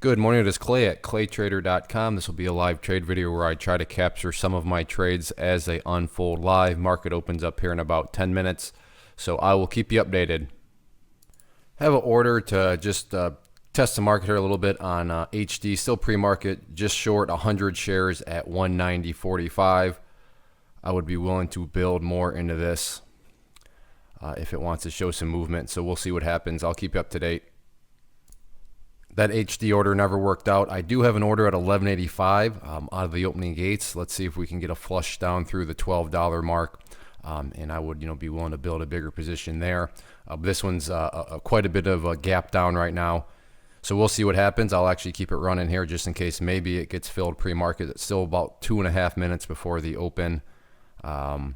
Good morning, it is Clay at claytrader.com. This will be a live trade video where I try to capture some of my trades as they unfold live. Market opens up here in about 10 minutes, so I will keep you updated. I have an order to just test the market here a little bit on HD, still pre-market, just short 100 shares at 190.45. I would be willing to build more into this if it wants to show some movement, so we'll see what happens. I'll keep you up to date. That HD order never worked out. I do have an order at 11.85 out of the opening gates. Let's see if we can get a flush down through the $12 mark, and I would be willing to build a bigger position there. This one's quite a bit of a gap down right now, so we'll see what happens. I'll actually keep it running here just in case maybe it gets filled pre-market. It's still about 2.5 minutes before the open, but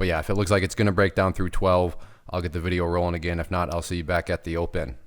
yeah, if it looks like it's going to break down through 12, I'll get the video rolling again. If not, I'll see you back at the open.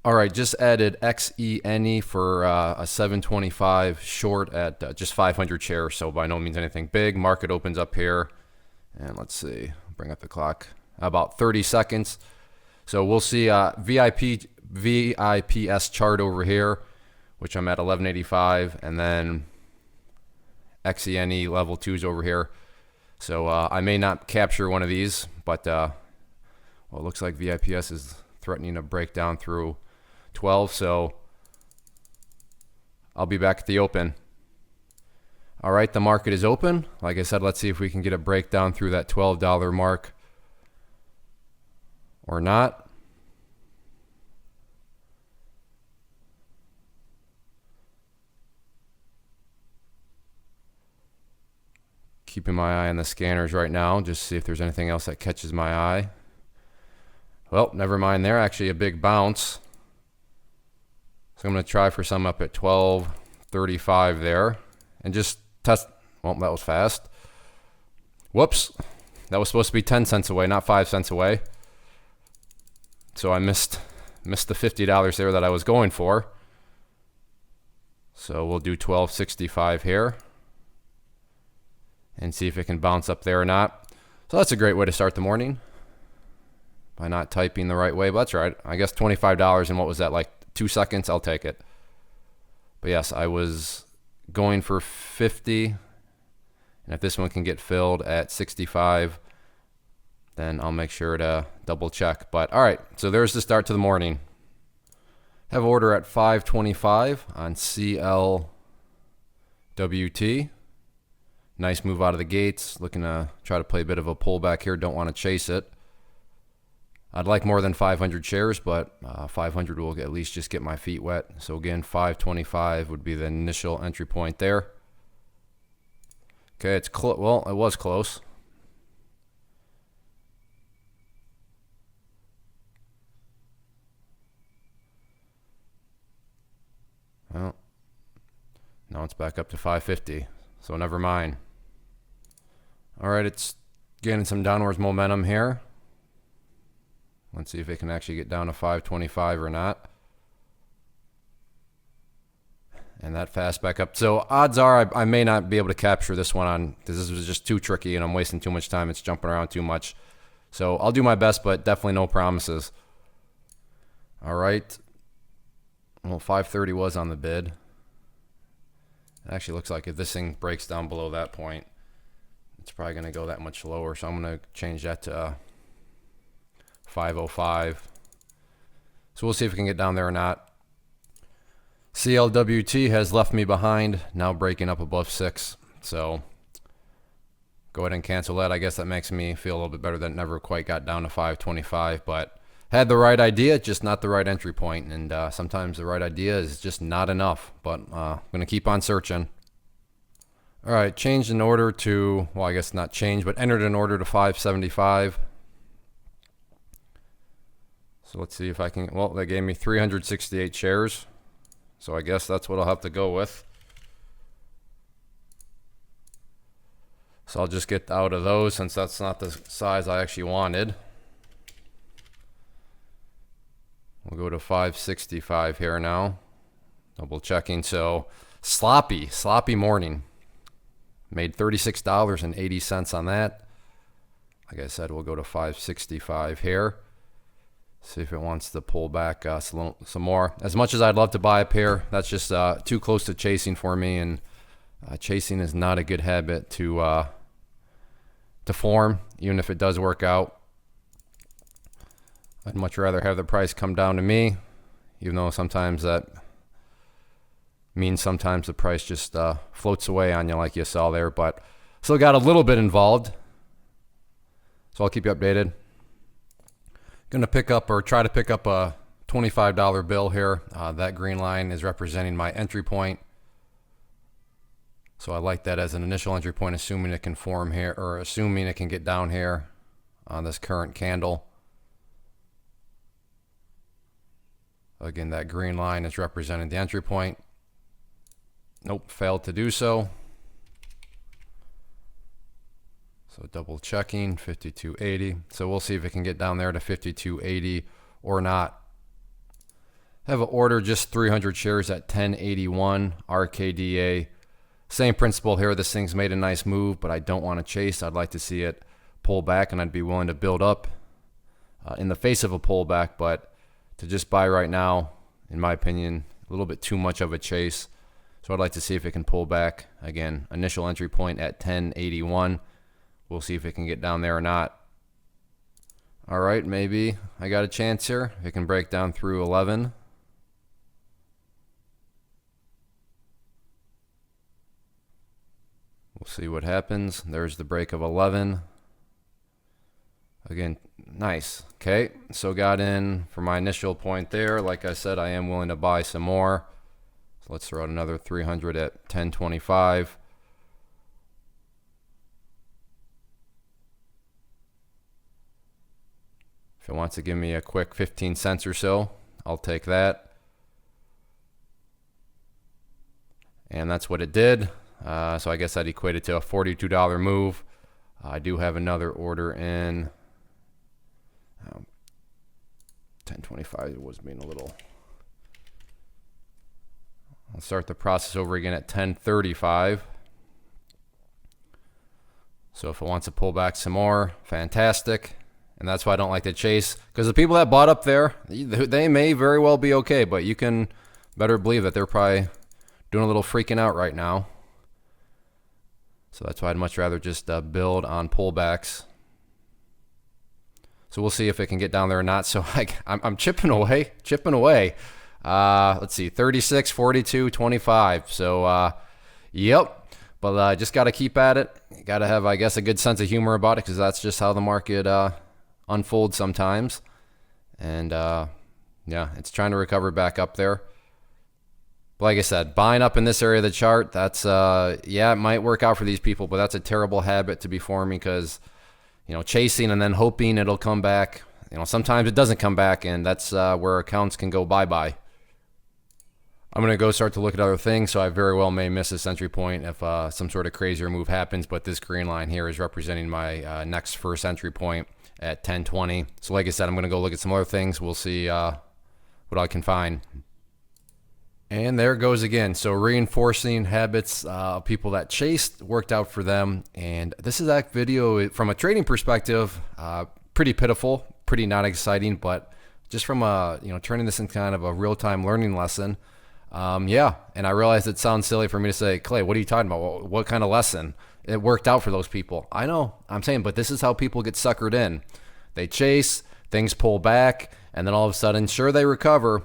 All right, just added XENE for a 725 short at just 500 shares, so by no means anything big. Market opens up here, and let's see, bring up the clock, about 30 seconds. So we'll see VIPS chart over here, which I'm at 11.85, and then XENE level 2s over here. So I may not capture one of these, but well, it looks like VIPS is threatening to break down through 12, so I'll be back at the open. All right, the market is open. Like I said, let's see if we can get a breakdown through that $12 mark or not. Keeping my eye on the scanners right now, just see if there's anything else that catches my eye. Well, never mind there, actually a big bounce. So I'm going to try for some up at 12.35 there and just test. Well, that was fast. Whoops. That was supposed to be 10 cents away, not 5 cents away. So I missed the $50 there that I was going for. So we'll do 12.65 here and see if it can bounce up there or not. So that's a great way to start the morning by not typing the right way. But that's right. I guess $25, and what was that, like 2 seconds? I'll take it. But yes, I was going for 50, and if this one can get filled at 65, then I'll make sure to double check. But all right, so there's the start to the morning. Have order at 5.25 on CLWT. Nice move out of the gates. Looking to try to play a bit of a pullback here. Don't want to chase it. I'd like more than 500 shares, but 500 will at least just get my feet wet. So again, 525 would be the initial entry point there. Okay, it's close. Well, it was close. Well, now it's back up to 550, so never mind. All right, it's gaining some downwards momentum here. Let's see if it can actually get down to 525 or not. And that fast back up. So odds are I may not be able to capture this one on, because this was just too tricky and I'm wasting too much time. It's jumping around too much. So I'll do my best, but definitely no promises. All right. Well, 530 was on the bid. It actually looks like if this thing breaks down below that point, it's probably going to go that much lower. So I'm going to change that to 505. So we'll see if we can get down there or not. CLWT has left me behind, now breaking up above 6. So go ahead and cancel that. I guess that makes me feel a little bit better that it never quite got down to 525, but had the right idea, just not the right entry point. And sometimes the right idea is just not enough, but I'm going to keep on searching. All right, changed an order to, well, I guess not changed, but entered an order to 575. So let's see if I can, well, they gave me 368 shares. So I guess that's what I'll have to go with. So I'll just get out of those since that's not the size I actually wanted. We'll go to 565 here now. Double checking. So sloppy morning. Made $36.80 on that. Like I said, we'll go to 565 here. See if it wants to pull back some more. As much as I'd love to buy a pair, that's just too close to chasing for me, and chasing is not a good habit to form, even if it does work out. I'd much rather have the price come down to me, even though sometimes that means sometimes the price just floats away on you like you saw there, but still got a little bit involved. So I'll keep you updated. Gonna pick up or try to pick up a $25 bill here. That green line is representing my entry point. So I like that as an initial entry point, assuming it can form here, or assuming it can get down here on this current candle. Again, that green line is representing the entry point. Nope, failed to do so. So double checking, 52.80. So we'll see if it can get down there to 52.80 or not. I have an order just 300 shares at 10.81 RKDA. Same principle here. This thing's made a nice move, but I don't want to chase. I'd like to see it pull back, and I'd be willing to build up in the face of a pullback, but to just buy right now, in my opinion, a little bit too much of a chase. So I'd like to see if it can pull back. Again, initial entry point at 10.81. We'll see if it can get down there or not. All right, maybe I got a chance here. It can break down through 11. We'll see what happens. There's the break of 11. Again, nice. Okay, so got in for my initial point there. Like I said, I am willing to buy some more. So let's throw out another 300 at 10.25. If it wants to give me a quick 15 cents or so, I'll take that. And that's what it did. So I guess that equated to a $42 move. I do have another order in 10.25. It was being a little. I'll start the process over again at 10.35. So if it wants to pull back some more, fantastic. And that's why I don't like to chase, because the people that bought up there, they may very well be okay, but you can better believe that they're probably doing a little freaking out right now. So that's why I'd much rather just build on pullbacks. So we'll see if it can get down there or not. So I'm chipping away. Let's see, 36, 42, 25. So, yep. But just got to keep at it. Got to have, I guess, a good sense of humor about it, because that's just how the market unfolds sometimes. And, yeah, it's trying to recover back up there. But like I said, buying up in this area of the chart, that's, yeah, it might work out for these people, but that's a terrible habit to be forming, because, you know, chasing and then hoping it'll come back. You know, sometimes it doesn't come back, and that's where accounts can go bye-bye. I'm going to go start to look at other things, so I very well may miss this entry point if some sort of crazier move happens, but this green line here is representing my next first entry point at 10.20. So like I said, I'm going to go look at some other things. We'll see what I can find. And there it goes again. So reinforcing habits of people that chased worked out for them. And this is that video from a trading perspective, pretty pitiful, pretty not exciting, but just from a, you know, turning this into kind of a real-time learning lesson. Yeah, and I realize it sounds silly for me to say, Clay, what are you talking about? What kind of lesson? It worked out for those people. I know, I'm saying, but this is how people get suckered in. They chase, things pull back, and then all of a sudden, sure, they recover.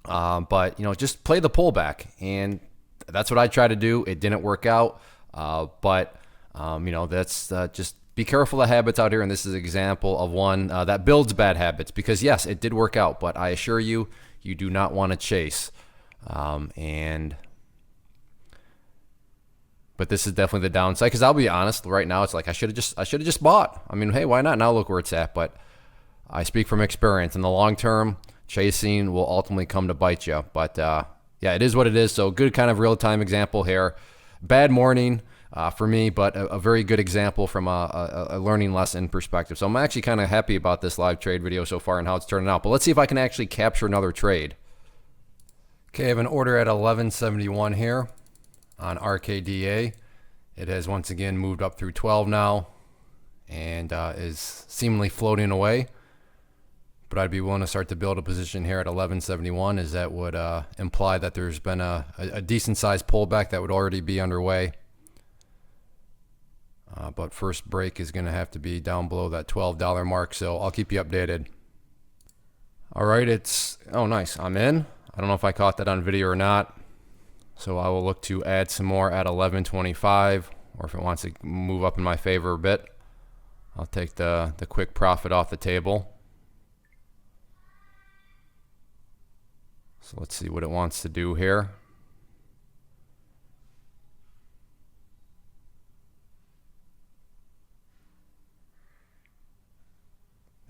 But, you know, just play the pullback. And that's what I try to do. It didn't work out. But you know, that's just be careful of habits out here. And this is an example of one that builds bad habits, because, yes, it did work out. But I assure you, you do not want to chase. But this is definitely the downside, because I'll be honest, right now it's like I should have just bought. I mean, hey, why not? Now look where it's at. But I speak from experience. In the long term, chasing will ultimately come to bite you. But yeah, it is what it is. So good kind of real-time example here. Bad morning for me, but a very good example from a learning lesson perspective. So I'm actually kind of happy about this live trade video so far and how it's turning out. But let's see if I can actually capture another trade. Okay, I have an order at 1171 here on RKDA. It has once again moved up through 12 now and is seemingly floating away. but I'd be willing to start to build a position here at 1171, as that would imply that there's been a decent sized pullback that would already be underway. But first break is going to have to be down below that $12 mark, so I'll keep you updated. All right, oh nice, I'm in. I don't know if I caught that on video or not, so I will look to add some more at 1125, or if it wants to move up in my favor a bit, I'll take the quick profit off the table. So let's see what it wants to do here.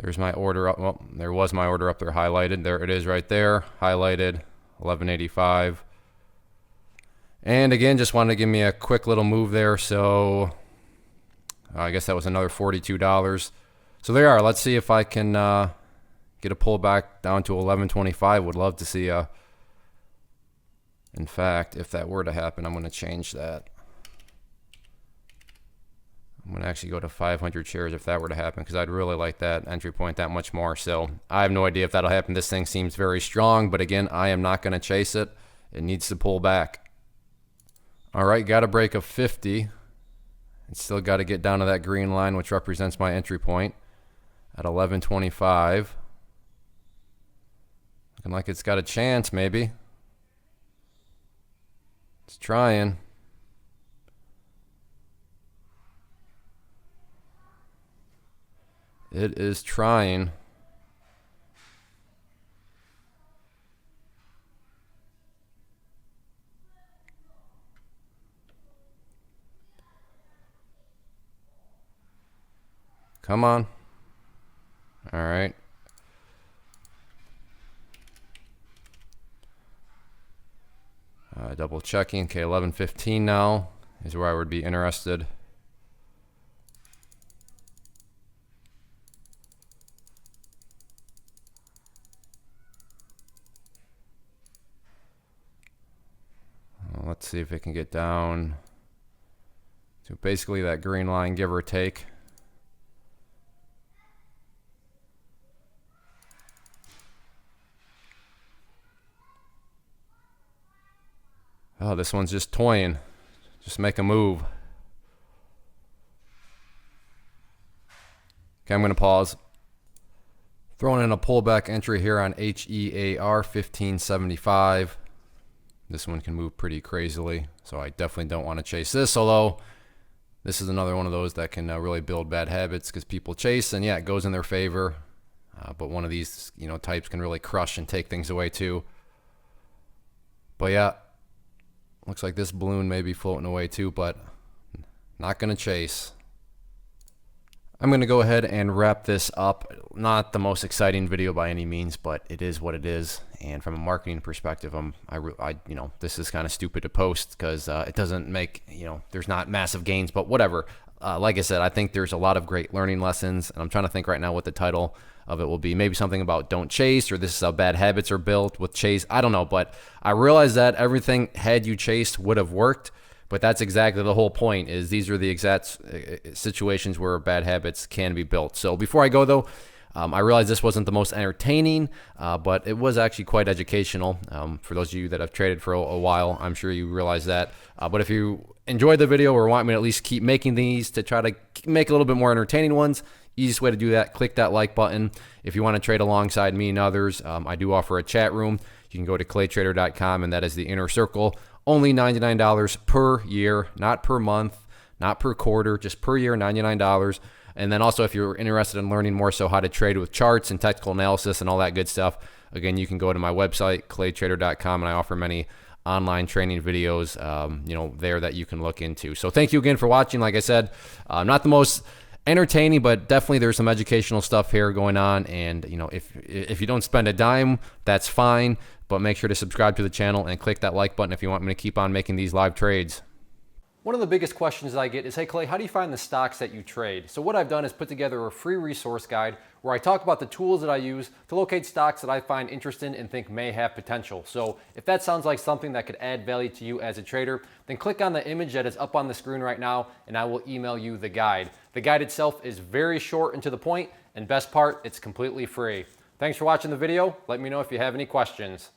There's my order up. Well, there was my order up there highlighted. There it is right there, highlighted, 1185. And again, just wanted to give me a quick little move there. So I guess that was another $42. So there are. Let's see if I can get a pullback down to 1125. Would love to see a. In fact, if that were to happen, I'm going to change that. I'm going to actually go to 500 shares if that were to happen, because I'd really like that entry point that much more. So I have no idea if that'll happen. This thing seems very strong, but again, I am not going to chase it. It needs to pull back. All right, got a break of 50. It's still got to get down to that green line, which represents my entry point at 1125. Looking like it's got a chance, maybe. It's trying. It is trying. Come on. All right. Double checking. Okay, 1115 now is where I would be interested. Let's see if it can get down to basically that green line, give or take. Oh, this one's just toying. Just make a move. Okay, I'm going to pause. Throwing in a pullback entry here on HEAR 1575. This one can move pretty crazily, so I definitely don't want to chase this, although this is another one of those that can really build bad habits because people chase, and yeah, it goes in their favor. But one of these, types can really crush and take things away too. But yeah, looks like this balloon may be floating away too, but not going to chase. I'm going to go ahead and wrap this up. Not the most exciting video by any means, but it is what it is. And from a marketing perspective, this is kind of stupid to post because it doesn't make, there's not massive gains, but whatever. Like I said, I think there's a lot of great learning lessons, and I'm trying to think right now what the title of it will be. Maybe something about don't chase, or this is how bad habits are built with chase. I don't know, but I realized that everything had you chased would have worked. But that's exactly the whole point, is these are the exact situations where bad habits can be built. So before I go, though, I realized this wasn't the most entertaining, but it was actually quite educational. For those of you that have traded for a while, I'm sure you realize that. But if you enjoyed the video or want me to at least keep making these to try to make a little bit more entertaining ones, easiest way to do that, click that like button. If you want to trade alongside me and others, I do offer a chat room. You can go to claytrader.com, and that is the inner circle. Only $99 per year, not per month, not per quarter, just per year, $99. And then also, if you're interested in learning more so how to trade with charts and technical analysis and all that good stuff, again, you can go to my website, claytrader.com, and I offer many online training videos, there that you can look into. So thank you again for watching. Like I said, not the most entertaining, but definitely there's some educational stuff here going on. And if you don't spend a dime, that's fine. But make sure to subscribe to the channel and click that like button if you want me to keep on making these live trades. One of the biggest questions that I get is, hey Clay, how do you find the stocks that you trade? So what I've done is put together a free resource guide where I talk about the tools that I use to locate stocks that I find interesting and think may have potential. So if that sounds like something that could add value to you as a trader, then click on the image that is up on the screen right now, and I will email you the guide. The guide itself is very short and to the point, and best part, it's completely free. Thanks for watching the video. Let me know if you have any questions.